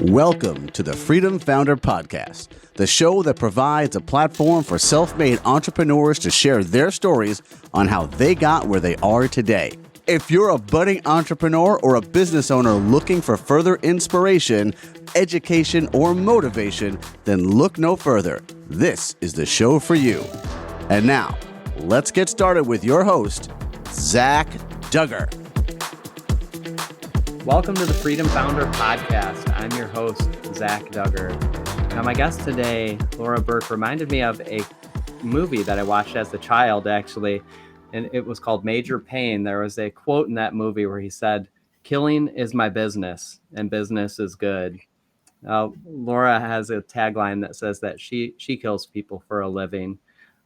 Welcome to the Freedom Founder Podcast, the show that provides a platform for self-made entrepreneurs to share their stories on how they got where they are today. If you're a budding entrepreneur or a business owner looking for further inspiration, education, or motivation, then look no further. This is the show for you. And now, let's get started with your host, Zach Duggar. Welcome to the Freedom Founder Podcast. I'm your host, Zach Duggar. Now, my guest today, Laure Burke, reminded me of a movie that I watched as a child, actually, and it was called Major Payne. There was a quote in that movie where he said, "Killing is my business, and business is good." Laura has a tagline that says that she kills people for a living.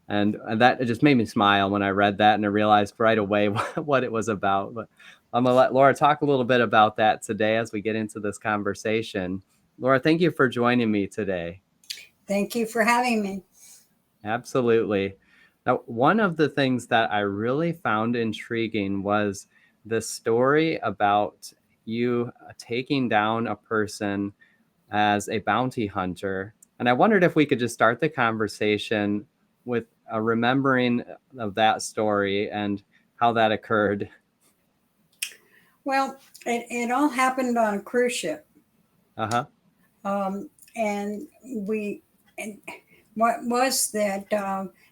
And that it just made me smile when I read that, and I realized right away what it was about. But I'm going to let Laura talk a little bit about that today as we get into this conversation. Laura, thank you for joining me today. Thank you for having me. Absolutely. Now, one of the things that I really found intriguing was the story about you taking down a person as a bounty hunter. And I wondered if we could just start the conversation with a remembering of that story and how that occurred. Well, it all happened on a cruise ship. Uh-huh. And what was that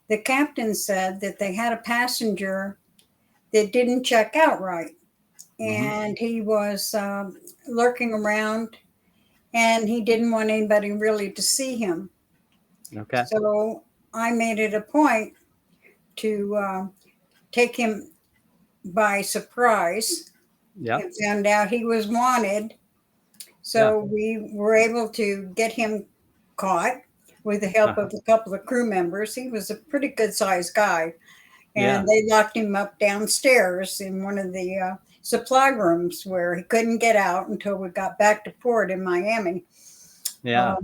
the captain said that they had a passenger that didn't check out right. And he was lurking around, and he didn't want anybody really to see him. Okay. So I made it a point to take him by surprise. Yeah. And found out he was wanted. So we were able to get him caught with the help of a couple of crew members. He was a pretty good sized guy. And they locked him up downstairs in one of the supply rooms where he couldn't get out until we got back to port in Miami. Yeah.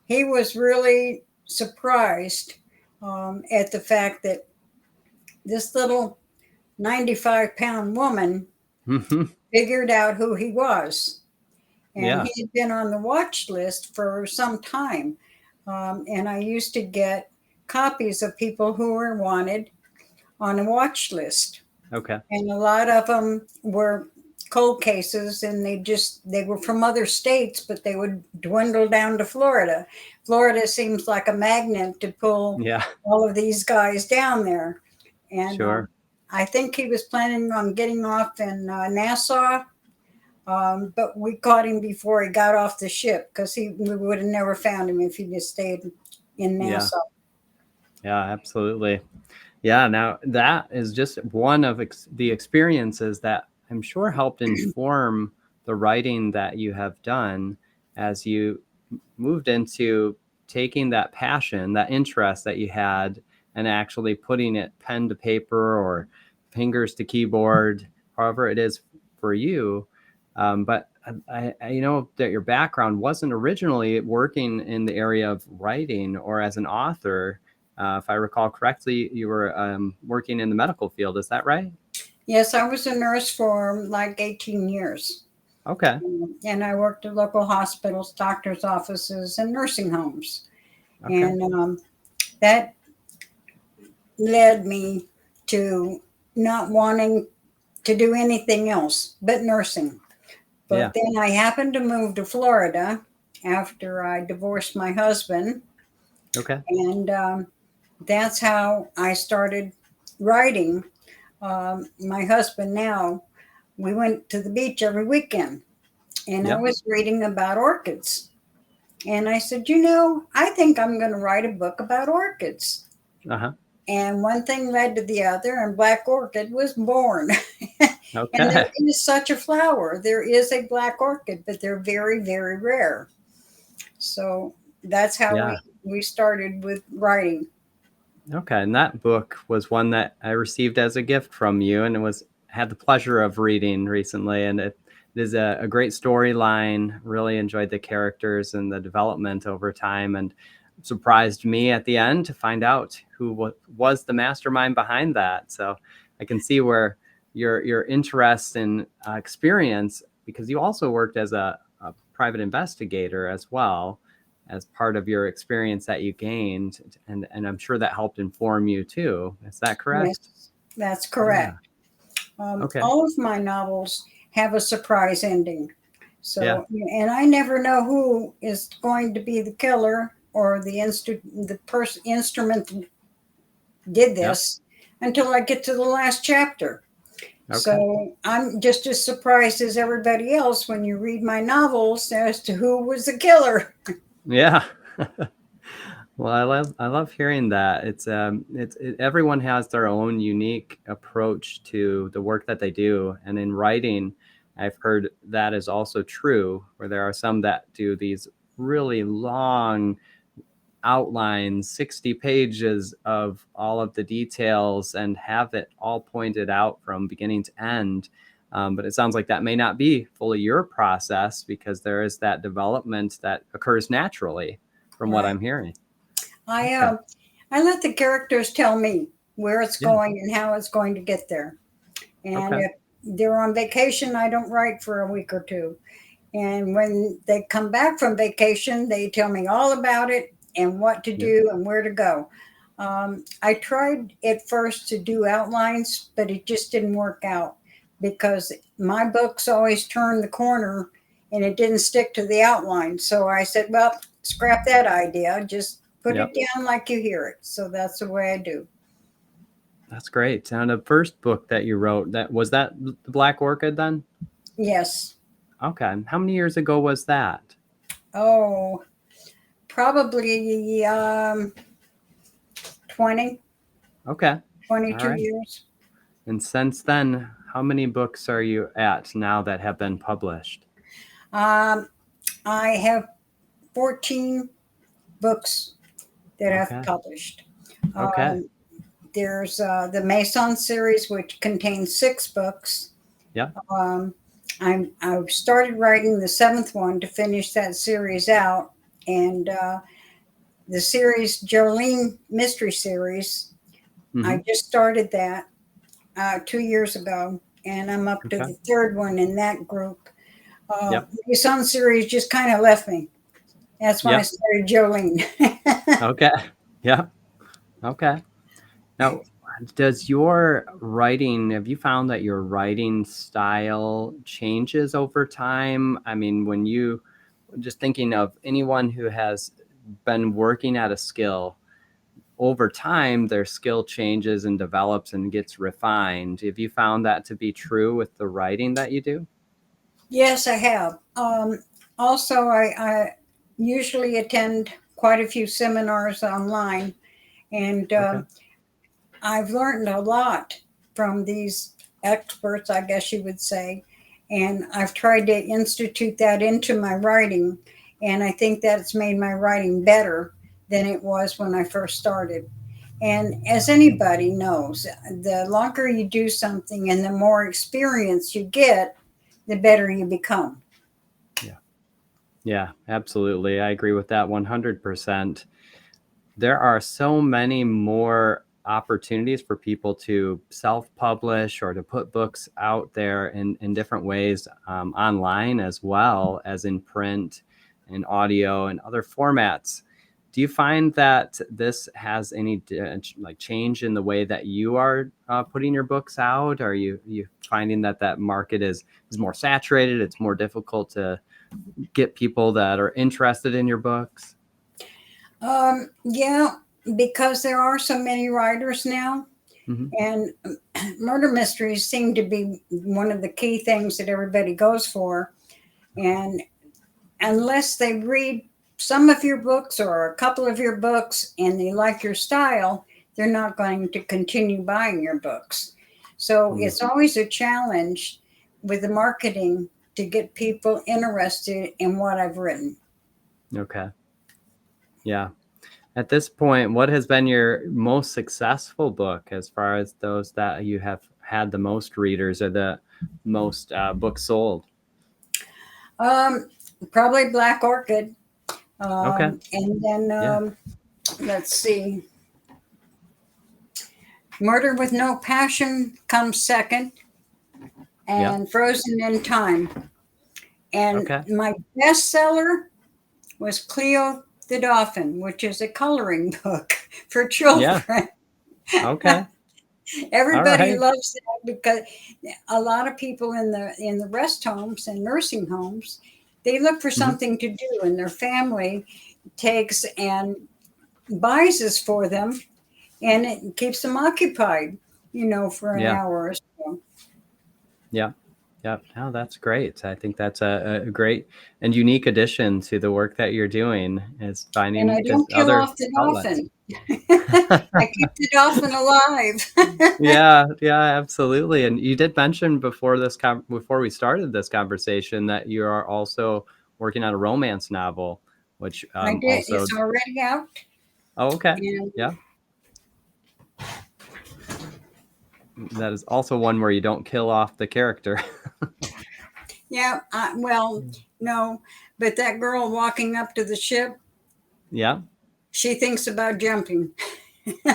He was really surprised at the fact that this little 95-pound woman figured out who he was. And he had been on the watch list for some time. And I used to get copies of people who were wanted on a watch list. Okay. And a lot of them were cold cases, and they were from other states, but they would dwindle down to Florida. Florida seems like a magnet to pull all of these guys down there. And I think he was planning on getting off in Nassau, but we caught him before he got off the ship, because we would have never found him if he just stayed in Nassau. Yeah, absolutely. Yeah, now that is just one of the experiences that I'm sure helped inform the writing that you have done as you moved into taking that passion, that interest that you had, and actually putting it pen to paper or fingers to keyboard, however it is for you. But I know that your background wasn't originally working in the area of writing or as an author. If I recall correctly, you were working in the medical field. Is that right? Yes, I was a nurse for like 18 years. Okay. And I worked at local hospitals, doctors' offices, and nursing homes. Okay. And that led me to not wanting to do anything else but nursing. But then I happened to move to Florida after I divorced my husband. Okay. And that's how I started writing. My husband now, we went to the beach every weekend, and I was reading about orchids. And I said, I think I'm going to write a book about orchids. Uh-huh. And one thing led to the other, and black orchid was born. Okay. And there is such a flower. There is a black orchid, but they're very, very rare. So that's how we started with writing. Okay. And that book was one that I received as a gift from you, and had the pleasure of reading recently. And it is a great storyline. Really enjoyed the characters and the development over time, and surprised me at the end to find out who was the mastermind behind that. So I can see where your interest and experience, because you also worked as a private investigator as well, as part of your experience that you gained. And I'm sure that helped inform you too. Is that correct? Yes, that's correct. Okay. All of my novels have a surprise ending. So, Yeah. and I never know who is going to be the killer or the instrument that did this until I get to the last chapter. Okay. So I'm just as surprised as everybody else when you read my novels as to who was the killer. Yeah. Well, I love hearing that. It's everyone has their own unique approach to the work that they do, and in writing, I've heard that is also true. Where there are some that do these really long outlines, 60 pages of all of the details, and have it all pointed out from beginning to end. But it sounds like that may not be fully your process, because there is that development that occurs naturally, from what I'm hearing. I let the characters tell me where it's going and how it's going to get there. And if they're on vacation, I don't write for a week or two. And when they come back from vacation, they tell me all about it and what to do and where to go. I tried at first to do outlines, but it just didn't work out because my books always turn the corner and it didn't stick to the outline. So I said, well, scrap that idea. Just put it down like you hear it. So that's the way I do. That's great. And the first book that you wrote, was that The Black Orchid then? Yes. Okay. How many years ago was that? Oh, probably 20. Okay. 22 years. And since then, how many books are you at now that have been published? I have 14 books that I've published. Okay. There's the Maison series, which contains 6 books. Yeah. I've started writing the 7th one to finish that series out. And the series, Jolene Mystery Series, I just started that 2 years ago. And I'm up to the 3rd one in that group. The Maison series just kind of left me. That's why I started Jolene. Okay. Yeah. Okay. Now, does your writing, have you found that your writing style changes over time? I mean, when you, just thinking of anyone who has been working at a skill, over time, their skill changes and develops and gets refined. Have you found that to be true with the writing that you do? Yes, I have. Also, I usually attend quite a few seminars online, and I've learned a lot from these experts, I guess you would say, and I've tried to institute that into my writing, and I think that's made my writing better than it was when I first started. And as anybody knows, the longer you do something and the more experience you get, the better you become. Yeah, absolutely. I agree with that 100%. There are so many more opportunities for people to self-publish or to put books out there in different ways, online as well as in print and audio and other formats. Do you find that this has any change in the way that you are putting your books out? Are you finding that market is more saturated? It's more difficult to get people that are interested in your books? Yeah, because there are so many writers now, and murder mysteries seem to be one of the key things that everybody goes for. And unless they read some of your books or a couple of your books and they like your style, they're not going to continue buying your books. So it's always a challenge with the marketing to get people interested in what I've written. Okay. Yeah. At this point, what has been your most successful book as far as those that you have had the most readers or the most books sold? Probably Black Orchid. Okay. And then let's see. Murder with No Passion comes second, and Frozen in Time. And Okay. my bestseller was Cleo the Dolphin, which is a coloring book for children. Yeah. Okay. Everybody All right. loves that because a lot of people in the rest homes and nursing homes, they look for something to do, and their family takes and buys this for them, and it keeps them occupied, for an Yeah. hour or so. Yeah. Yeah. No, that's great. I think that's a great and unique addition to the work that you're doing, is And I finding this don't kill other off the outlets. dolphin. I keep the dolphin alive. Yeah, absolutely. And you did mention before before we started this conversation that you are also working on a romance novel, which I did. also. It's already out. Oh, okay. And Yeah. That is also one where you don't kill off the character. yeah, well, no, but that girl walking up to the ship, Yeah. she thinks about jumping.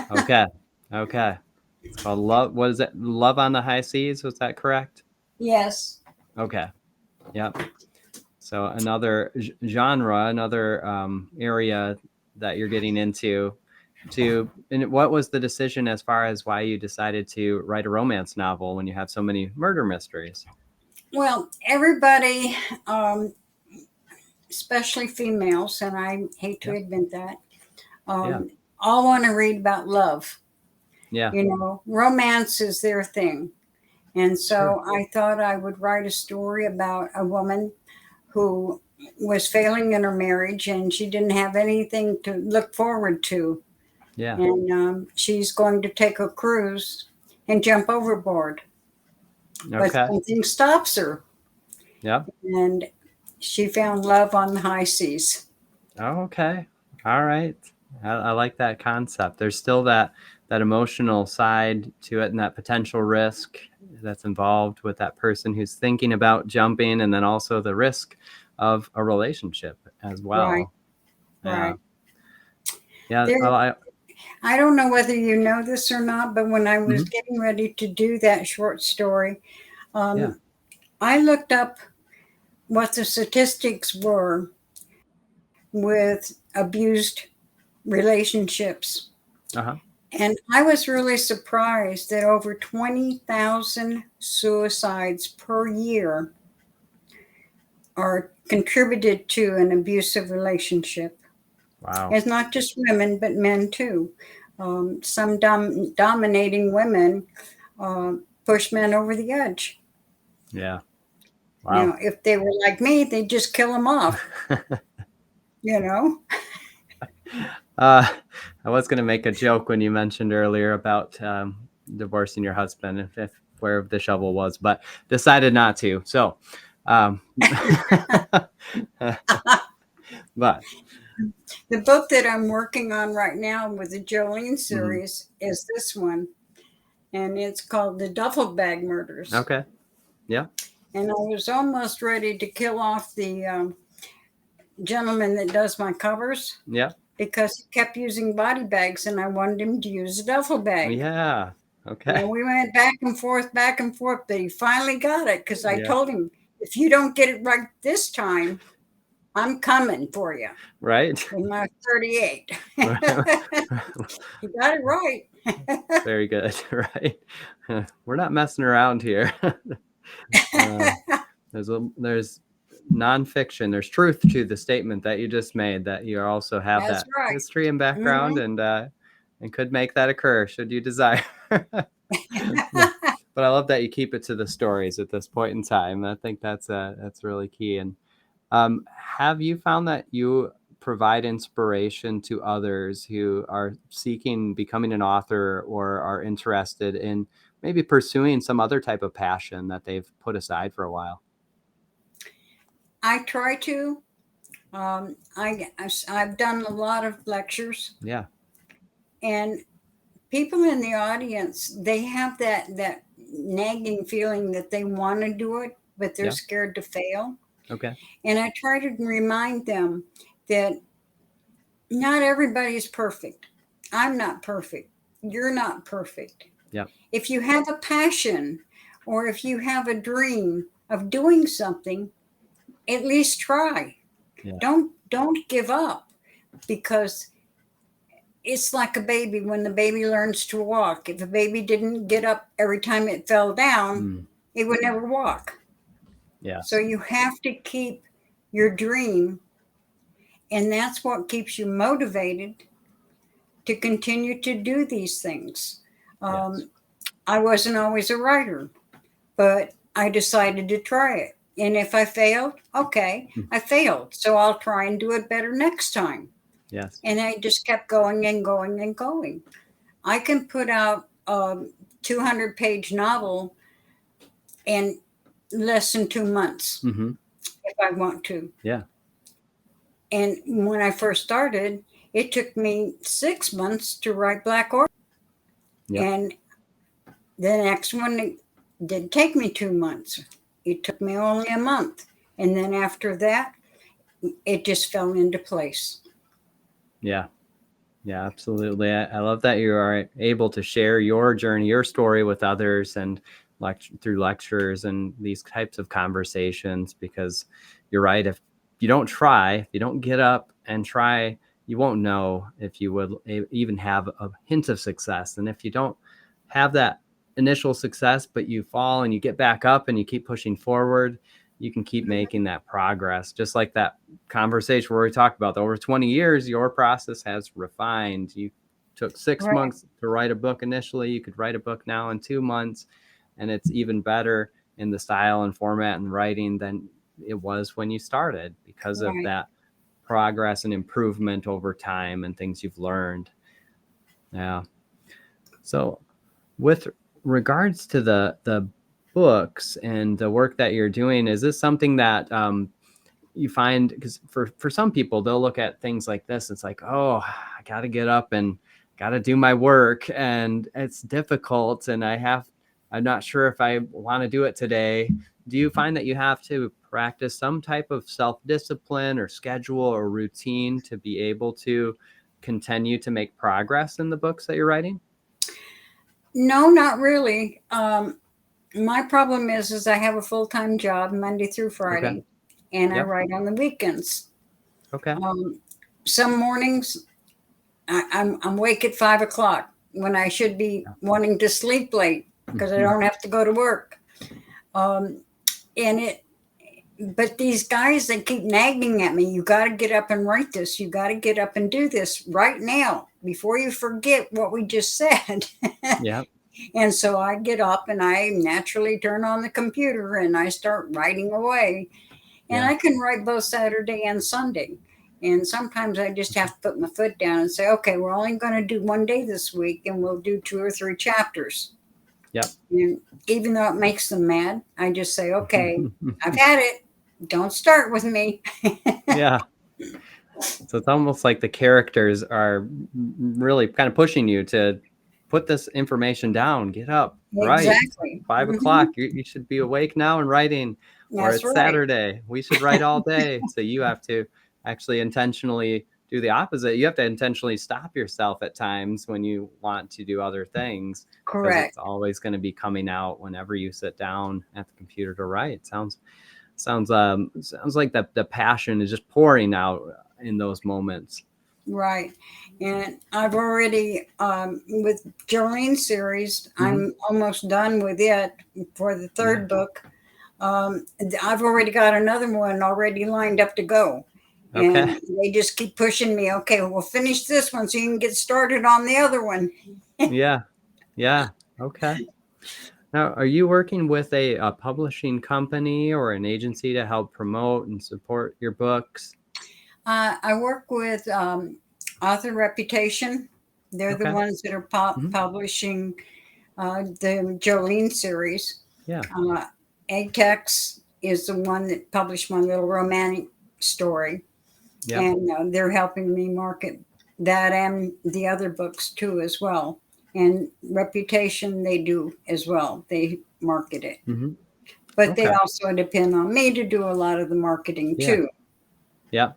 Okay. Okay. It's called Love. What is it? Love on the High Seas. Was that correct? Yes. Okay. Yep. So another genre, another area that you're getting into. And what was the decision as far as why you decided to write a romance novel when you have so many murder mysteries? Well, everybody, especially females, and I hate to admit that, all want to read about love. Yeah. Romance is their thing. And so I thought I would write a story about a woman who was failing in her marriage, and she didn't have anything to look forward to. Yeah. And she's going to take a cruise and jump overboard. But something stops her. Yeah. And she found love on the high seas. Oh, okay. All right. I like that concept. There's still that emotional side to it, and that potential risk that's involved with that person who's thinking about jumping, and then also the risk of a relationship as well. Right. Yeah. Right. Yeah. I don't know whether you know this or not, but when I was getting ready to do that short story, I looked up what the statistics were with abused relationships. And I was really surprised that over 20,000 suicides per year are contributed to an abusive relationship. Wow. It's not just women, but men too. Some dominating women push men over the edge. Yeah. Wow. Now, if they were like me, they'd just kill them off. I was going to make a joke when you mentioned earlier about divorcing your husband, if where the shovel was, but decided not to. So, but the book that I'm working on right now with the Jolene series is this one, and it's called The Duffel Bag Murders. Okay. Yeah. And I was almost ready to kill off the gentleman that does my covers. Yeah. Because he kept using body bags, and I wanted him to use a duffel bag. Yeah. Okay. And we went back and forth, but he finally got it because I told him, if you don't get it right this time, I'm coming for you. Right. In my 38. He got it right. Very good. Right. We're not messing around here. There's nonfiction. There's truth to the statement that you just made, that you also have That's that right. history and background, and could make that occur should you desire. But I love that you keep it to the stories at this point in time. I think that's really key. And have you found that you provide inspiration to others who are seeking becoming an author, or are interested in maybe pursuing some other type of passion that they've put aside for a while? I try to. I've done a lot of lectures. Yeah. And people in the audience, they have that nagging feeling that they want to do it, but they're scared to fail. Okay. And I try to remind them that not everybody's perfect. I'm not perfect. You're not perfect. Yeah. If you have a passion, or if you have a dream of doing something, at least try. Yeah. Don't give up, because it's like a baby. When the baby learns to walk, if a baby didn't get up every time it fell down, it would never walk. Yeah. So you have to keep your dream, and that's what keeps you motivated to continue to do these things. Yes. I wasn't always a writer, but I decided to try it. And if I failed, okay, I failed. So I'll try and do it better next time. Yes. And I just kept going and going and going. I can put out a 200-page novel in less than 2 months if I want to. Yeah. And when I first started, it took me 6 months to write Black Orchid. Yep. And the next one didn't take me 2 months. It took me only a month. And then after that, it just fell into place. Yeah. Yeah, absolutely. I love that you are able to share your journey, your story with others, and through lectures and these types of conversations, because you're right. If you don't try, if you don't get up and try, you won't know if you would even have a hint of success. And if you don't have that initial success, but you fall and you get back up and you keep pushing forward, you can keep making that progress. Just like that conversation where we talked about over 20 years, your process has refined. You took 6 months to write a book initially. You could write a book now in 2 months, and it's even better in the style and format and writing than it was when you started, because of that progress and improvement over time and things you've learned. Yeah. So with regards to the books and the work that you're doing, is this something that you find, because for some people, they'll look at things like this, it's like, oh, I got to get up and got to do my work, and it's difficult, and I'm not sure if I want to do it today. Do you find that you have to practice some type of self-discipline or schedule or routine to be able to continue to make progress in the books that you're writing? No, not really. My problem is I have a full-time job Monday through Friday, and I write on the weekends. Okay. Some mornings I'm awake at 5 o'clock when I should be wanting to sleep late because I don't have to go to work. But these guys, they keep nagging at me. You got to get up and write this. You got to get up and do this right now before you forget what we just said. Yeah. And so I get up and I naturally turn on the computer and I start writing away. And I can write both Saturday and Sunday. And sometimes I just have to put my foot down and say, okay, we're only going to do one day this week and we'll do 2 or 3 chapters. Yep. And even though it makes them mad, I just say, okay, I've had it. Don't start with me. Yeah. So it's almost like the characters are really kind of pushing you to put this information down, get up, Exactly. Right? 5 o'clock. You should be awake now and writing. Or it's Saturday. We should write all day. So you have to actually intentionally do the opposite. You have to intentionally stop yourself at times when you want to do other things. Correct. Because it's always going to be coming out whenever you sit down at the computer to write. Sounds like the passion is just pouring out in those moments. Right. And I've already, with Jolene's series, I'm almost done with it for the 3rd book. I've already got another one already lined up to go. And they just keep pushing me. Okay, we'll finish this one so you can get started on the other one. Yeah. Okay. Now, are you working with a publishing company or an agency to help promote and support your books? I work with Author Reputation. They're the ones that are publishing the Jolene series. Yeah. Atex is the one that published my little romantic story. Yep. And they're helping me market that and the other books too as well. And Reputation, they do as well. They market it. But they also depend on me to do a lot of the marketing too. Yeah.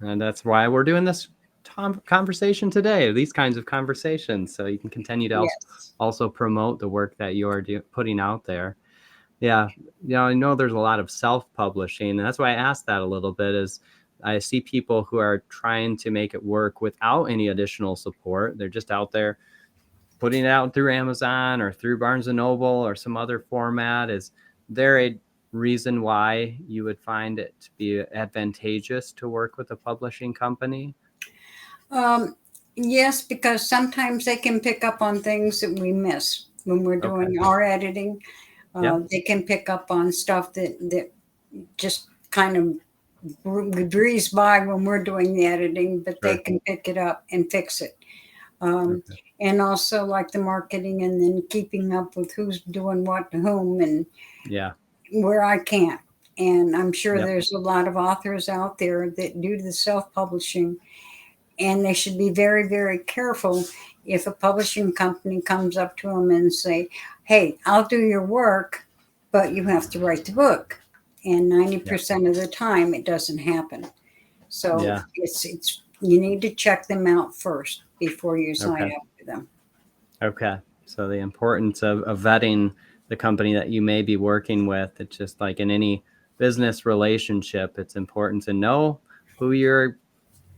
And that's why we're doing this conversation today, these kinds of conversations, so you can continue to also promote the work that you are putting out there. Yeah. I know there's a lot of self-publishing, and that's why I asked that a little bit, is I see people who are trying to make it work without any additional support. They're just out there putting it out through Amazon or through Barnes and Noble or some other format. Is there a reason why you would find it to be advantageous to work with a publishing company? Yes, because sometimes they can pick up on things that we miss when we're doing our editing. They can pick up on stuff that just kind of we breeze by when we're doing the editing, but they can pick it up and fix it. And also like the marketing, and then keeping up with who's doing what to whom, and where I can't. And I'm sure there's a lot of authors out there that do the self-publishing, and they should be very, very careful if a publishing company comes up to them and say, hey, I'll do your work, but you have to write the book. And 90% of the time it doesn't happen. So it's you need to check them out first before you sign up with them. Okay. So the importance of vetting the company that you may be working with. It's just like in any business relationship, it's important to know who you're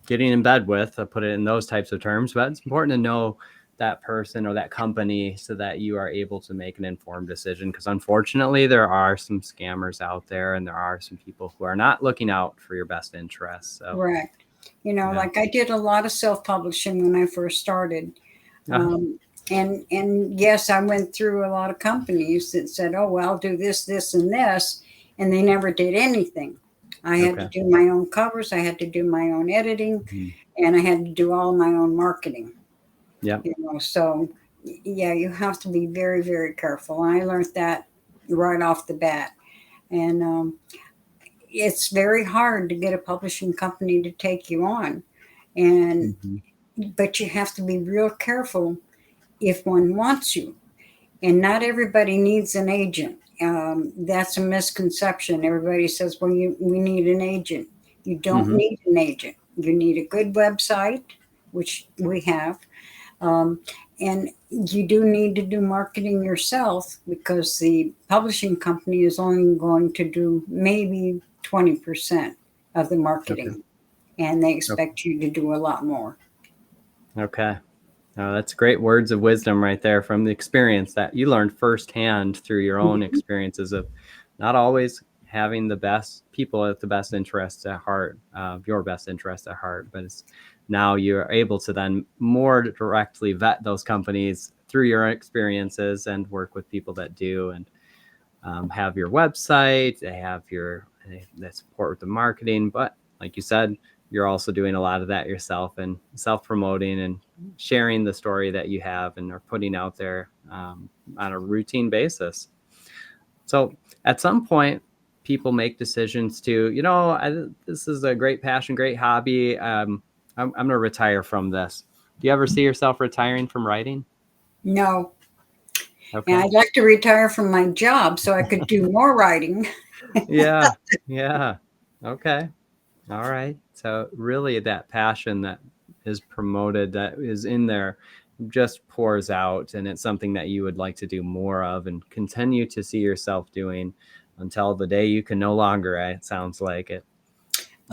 getting in bed with. I put it in those types of terms, but it's important to know that person or that company so that you are able to make an informed decision. Because unfortunately, there are some scammers out there, and there are some people who are not looking out for your best interests. So. Correct. Like I did a lot of self-publishing when I first started. And yes, I went through a lot of companies that said, oh, well, I'll do this, this, and this. And they never did anything. I had to do my own covers. I had to do my own editing, and I had to do all my own marketing. Yeah. So you have to be very, very careful. I learned that right off the bat. And it's very hard to get a publishing company to take you on. But you have to be real careful if one wants you. And not everybody needs an agent. That's a misconception. Everybody says, well, we need an agent. You don't need an agent. You need a good website, which we have. And you do need to do marketing yourself, because the publishing company is only going to do maybe 20% of the marketing. And they expect you to do a lot more. Okay. That's great words of wisdom right there from the experience that you learned firsthand through your own experiences of not always having the best people at the best interests at heart, your best interest at heart, but it's now you're able to then more directly vet those companies through your experiences and work with people that do, and have your website, they support with the marketing. But like you said, you're also doing a lot of that yourself and self-promoting and sharing the story that you have and are putting out there on a routine basis. So at some point, people make decisions to, this is a great passion, great hobby. I'm going to retire from this. Do you ever see yourself retiring from writing? No. Okay. And I'd like to retire from my job so I could do more writing. Yeah. Okay. All right. So really that passion that is promoted, that is in there, just pours out, and it's something that you would like to do more of and continue to see yourself doing until the day you can no longer. It sounds like it.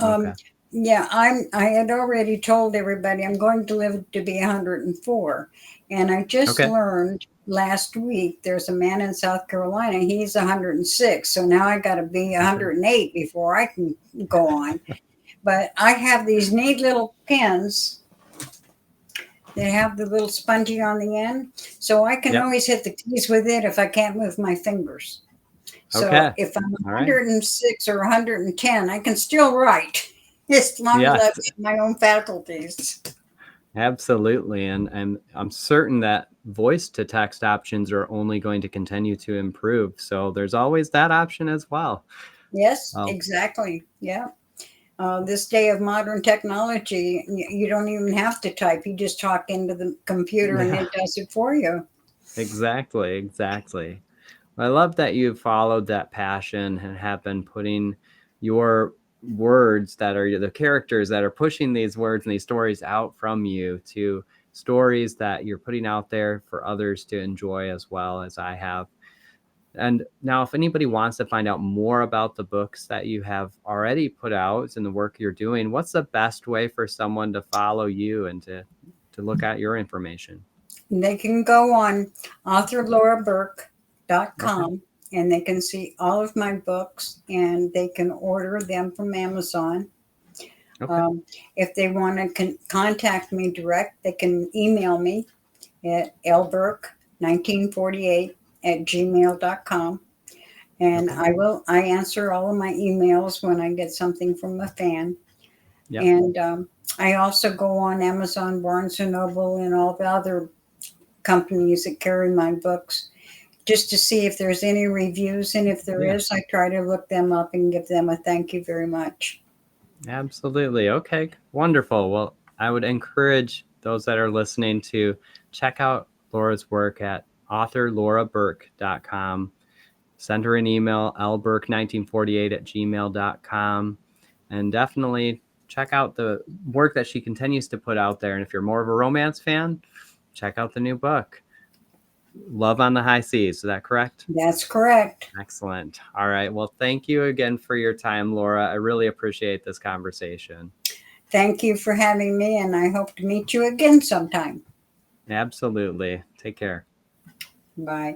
Okay. Yeah, I had already told everybody I'm going to live to be 104. And I just learned last week there's a man in South Carolina, he's 106. So now I got to be 108 before I can go on. But I have these neat little pins that have the little spongy on the end. So I can always hit the keys with it if I can't move my fingers. So if I'm 106 or 110, I can still write as long as I have my own faculties. Absolutely. And I'm certain that voice to text options are only going to continue to improve. So there's always that option as well. Yes, exactly. Yeah. This day of modern technology, you don't even have to type. You just talk into the computer and it does it for you. Exactly. I love that you've followed that passion and have been putting your words that are the characters that are pushing these words and these stories out from you to stories that you're putting out there for others to enjoy as well as I have. And now, if anybody wants to find out more about the books that you have already put out and the work you're doing, what's the best way for someone to follow you and to look at your information? They can go on authorlaureburke.com. Okay. And they can see all of my books, and they can order them from Amazon. Okay. If they want to contact me direct, they can email me at lburke1948@gmail.com. And Okay. I answer all of my emails when I get something from a fan. Yep. And I also go on Amazon, Barnes & Noble, and all the other companies that carry my books, just to see if there's any reviews. And if there is, I try to look them up and give them a thank you very much. Absolutely. Okay. Wonderful. Well, I would encourage those that are listening to check out Laura's work at authorlaureburke.com. Send her an email, lburke1948@gmail.com. And definitely check out the work that she continues to put out there. And if you're more of a romance fan, check out the new book, Love on the High Seas. Is that correct? That's correct. Excellent. All right. Well, thank you again for your time, Laura. I really appreciate this conversation. Thank you for having me, and I hope to meet you again sometime. Absolutely. Take care. Bye.